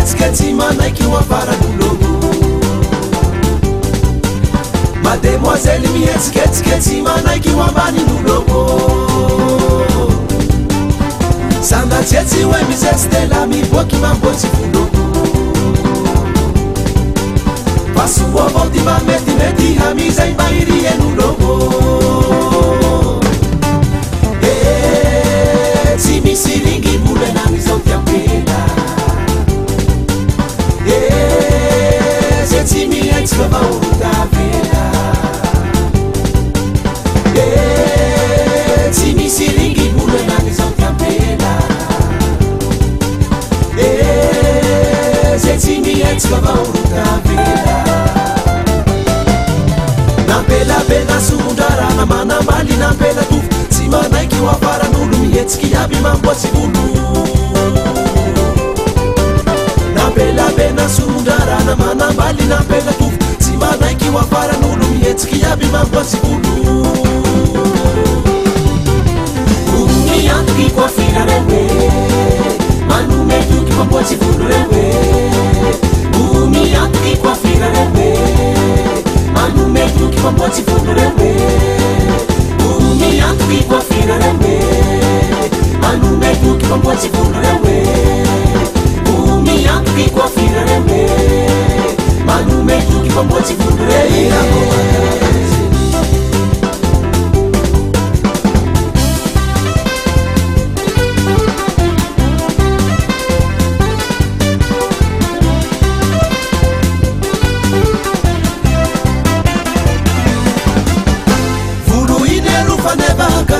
mihetsiketsy manaiky ho afaran'olono mademoiselle mihetsiketsiketsy manaiky ho ambanin'olono sandatsetsy hoe mizetsy tela miboaky mamboatsy volono fasoa avao ty mba metimety hamizay mba irien'olono tsy misy ringy molenan'izao tiampela ze tsy mihetsika vaorotavela tsy misy ringy molenan'izao tiampela ze tsy mihetsika vaorotavela nampelapena somondrarana manambaly nampela tovy tsy manaiky ho afaran'olo mihetsiky aby mamboatsy volo nampelapena somondrarana manambaly nampela tovy tsy manaiky ho afaran'olo mihetsiky aby mamboatsy volo miantoky coiffure rewe manome toky mamboatsy volo rewe miantoky coiffure rewe manome toky mamboatsy volo rewe miantoky coiffure rewe manome toky mamboatsy volo rewe miantoky coiffure rewe manome toky mamboatsy volo rewe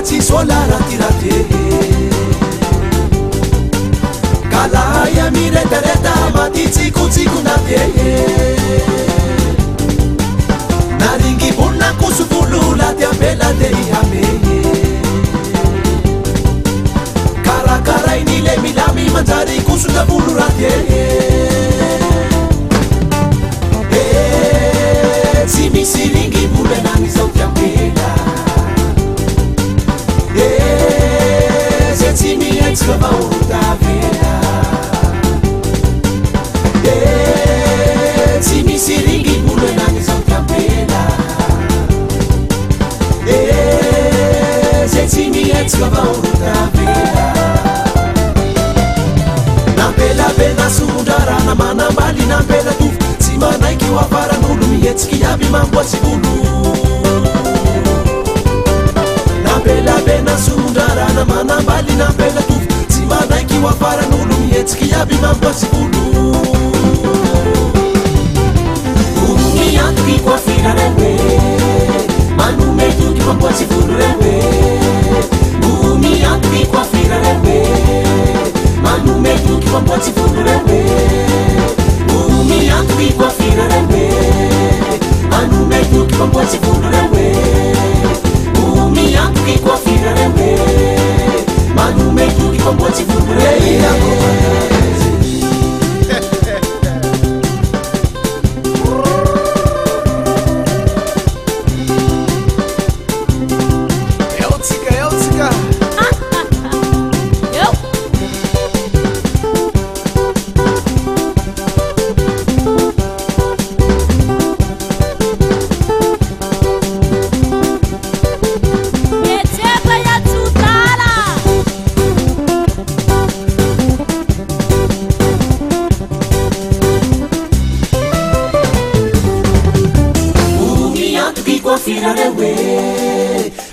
tsy solaratiratee kalaya miretareta matitsikotsikonatee naringy volona koso volo latiampela de ihameye karakarainy le milamy manjary kosota volo ratee tsy misy ringy volenan'izao tiampela tsy mihetsika vaorotavela tsy misy ringy molenan'izao tiampela ze tsy mihetsika vaorotavela nampelapena somondrarana manambaly nampela tovy tsy manaiky ho afaran'olo mihetsiky aby mamboatsy volo nampelapena somondrarana manambaly nampela tovy tsy manaiky ho afaran'olo mihetsiky aby mamboatsy volo miantoky coiffure rewe manome toky mamboatsy volo rewe miantoky coiffure rewe manome toky mamboatsy volo rewe miantoky coiffure rewe manome toky mamboatsy volo rewe miantoky coiffure rewe manome toky mamboatsy volo rewe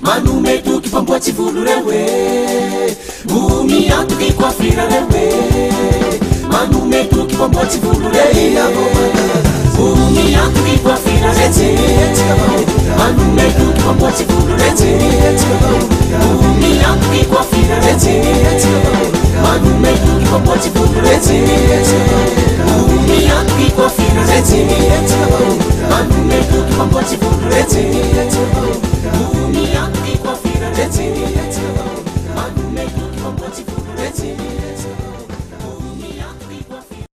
manome toky mamboatsy volo rewe miantoky coiffure rewe manome toky mamboatsy volo rewe miantoky coiffure rewe manome toky mamboatsy volo rewe miantoky coiffure rewe manome toky mamboatsy volo rewe miantoky coiffure rewe manome toky mamboatsy volo rewe miantoky coiffure rewe manome toky mamboatsy volo rewe